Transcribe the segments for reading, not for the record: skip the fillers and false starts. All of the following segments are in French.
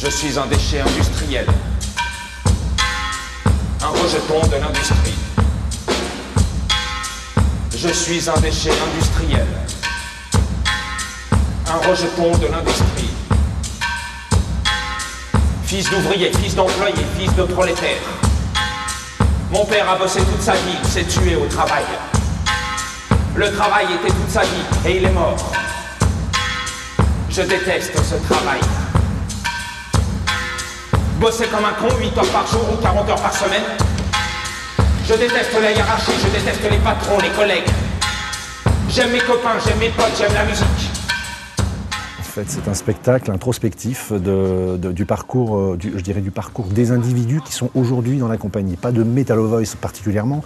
Je suis un déchet industriel, un rejeton de l'industrie. Je suis un déchet industriel, un rejeton de l'industrie. Fils d'ouvrier, fils d'employé, fils de prolétaire. Mon père a bossé toute sa vie, il s'est tué au travail. Le travail était toute sa vie et il est mort. Je déteste ce travail. Bosser comme un con, 8 heures par jour ou 40 heures par semaine. Je déteste la hiérarchie, je déteste les patrons, les collègues. J'aime mes copains, j'aime mes potes, j'aime la musique. En fait, c'est un spectacle introspectif du parcours, je dirais du parcours des individus qui sont aujourd'hui dans la compagnie. Pas de Metal Voice particulièrement,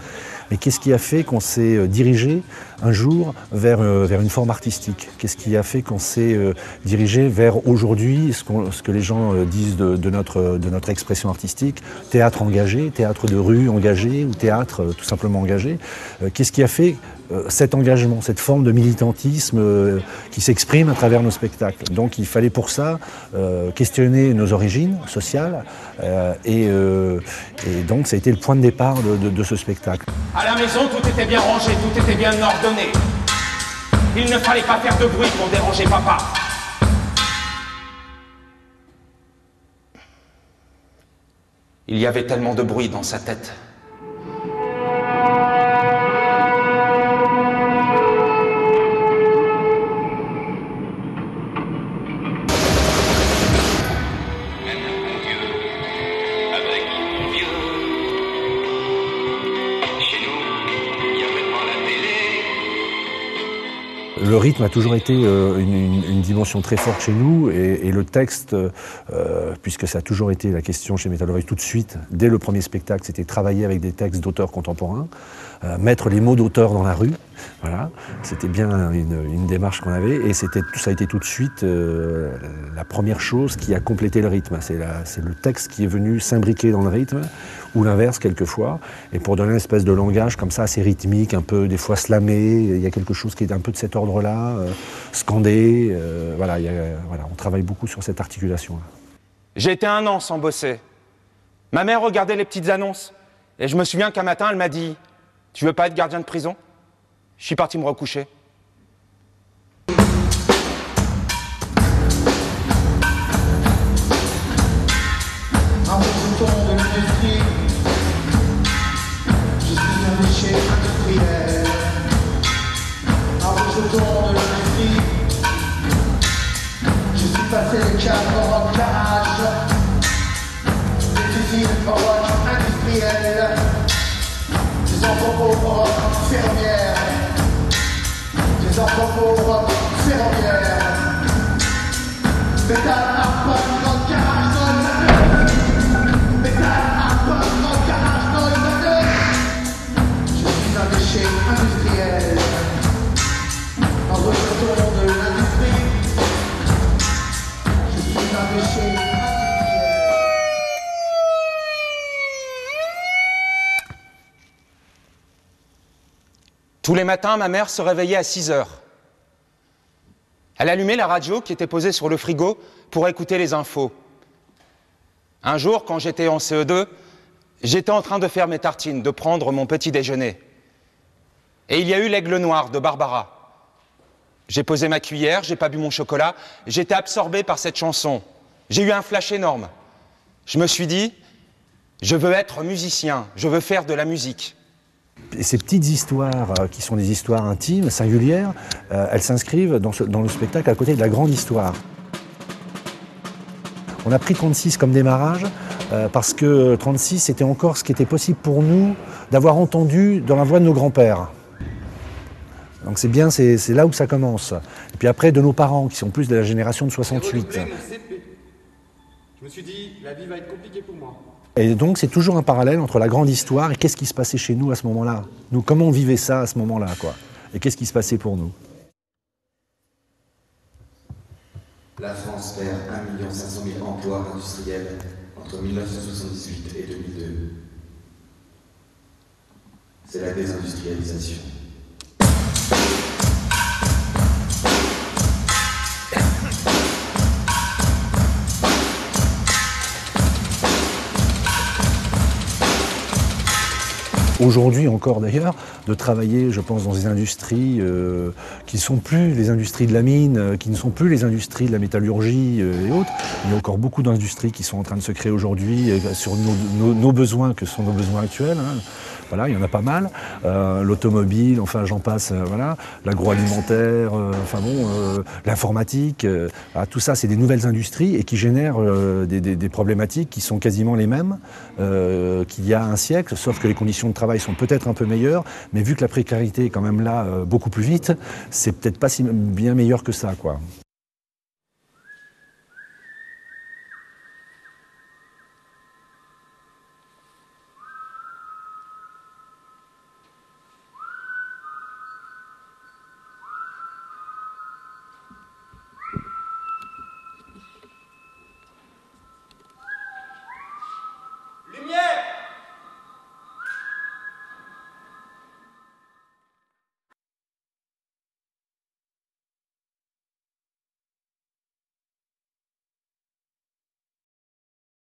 mais qu'est-ce qui a fait qu'on s'est dirigé un jour vers une forme artistique? Qu'est-ce qui a fait qu'on s'est dirigé vers aujourd'hui ce que les gens disent de notre expression artistique, théâtre engagé, théâtre de rue engagé ou théâtre tout simplement engagé? Qu'est-ce qui a fait cet engagement, cette forme de militantisme qui s'exprime à travers nos spectacles? Donc il fallait pour ça questionner nos origines sociales et donc ça a été le point de départ de ce spectacle. À la maison, tout était bien rangé, tout était bien ordonné. Il ne fallait pas faire de bruit pour déranger papa. Il y avait tellement de bruit dans sa tête. Le rythme a toujours été une dimension très forte chez nous et le texte, puisque ça a toujours été la question chez Metal Voice tout de suite, dès le premier spectacle, c'était travailler avec des textes d'auteurs contemporains, mettre les mots d'auteur dans la rue, voilà, c'était bien une démarche qu'on avait et ça a été tout de suite la première chose qui a complété le rythme. C'est le texte qui est venu s'imbriquer dans le rythme, ou l'inverse quelquefois, et pour donner une espèce de langage comme ça assez rythmique, un peu des fois slamé, il y a quelque chose qui est un peu de cet ordre-là, scandé, voilà, on travaille beaucoup sur cette articulation-là. J'ai été 1 an sans bosser. Ma mère regardait les petites annonces, et je me souviens qu'un matin, elle m'a dit « Tu veux pas être gardien de prison ?» Je suis parti me recoucher. Un rejeton de l'industrie, je suis un déchet industriel. Un rejeton de l'industrie, je suis passé le cadre en garage. Des usines en rock industriel, des entrepôts rock ferroviaires, des entrepôts rock ferroviaires. Métal, hardpunk, rock, garage, noise, métal, hardpunk, rock, garage, noise. Je suis un déchet industriel, un rejeton de l'industrie. Je suis un déchet industriel. Tous les matins, ma mère se réveillait à 6 heures. Elle allumait la radio qui était posée sur le frigo pour écouter les infos. Un jour, quand j'étais en CE2, j'étais en train de faire mes tartines, de prendre mon petit déjeuner. Et il y a eu l'Aigle Noir de Barbara. J'ai posé ma cuillère, j'ai pas bu mon chocolat, j'étais absorbé par cette chanson. J'ai eu un flash énorme. Je me suis dit, je veux être musicien, je veux faire de la musique. Et ces petites histoires, qui sont des histoires intimes, singulières, elles s'inscrivent dans le spectacle à côté de la grande histoire. On a pris 36 comme démarrage, parce que 36, c'était encore ce qui était possible pour nous d'avoir entendu dans la voix de nos grands-pères. Donc c'est bien, c'est là où ça commence. Et puis après, de nos parents, qui sont plus de la génération de 68. Je me suis dit, la vie va être compliquée pour moi. Et donc c'est toujours un parallèle entre la grande histoire et qu'est-ce qui se passait chez nous à ce moment-là. Nous, comment on vivait ça à ce moment-là, quoi. Et qu'est-ce qui se passait pour nous. La France perd 1 500 000 emplois industriels entre 1978 et 2002. C'est la désindustrialisation. aujourd'hui encore d'ailleurs, de travailler, je pense, dans des industries qui ne sont plus les industries de la mine, qui ne sont plus les industries de la métallurgie et autres. Il y a encore beaucoup d'industries qui sont en train de se créer aujourd'hui sur nos besoins, que sont nos besoins actuels. Hein. Voilà, il y en a pas mal. L'automobile, enfin j'en passe, voilà. L'agroalimentaire, l'informatique. Tout ça, c'est des nouvelles industries et qui génèrent des problématiques qui sont quasiment les mêmes qu'il y a un siècle, sauf que les conditions de travail sont peut-être un peu meilleures, mais vu que la précarité est quand même là beaucoup plus vite, c'est peut-être pas si bien meilleur que ça, quoi.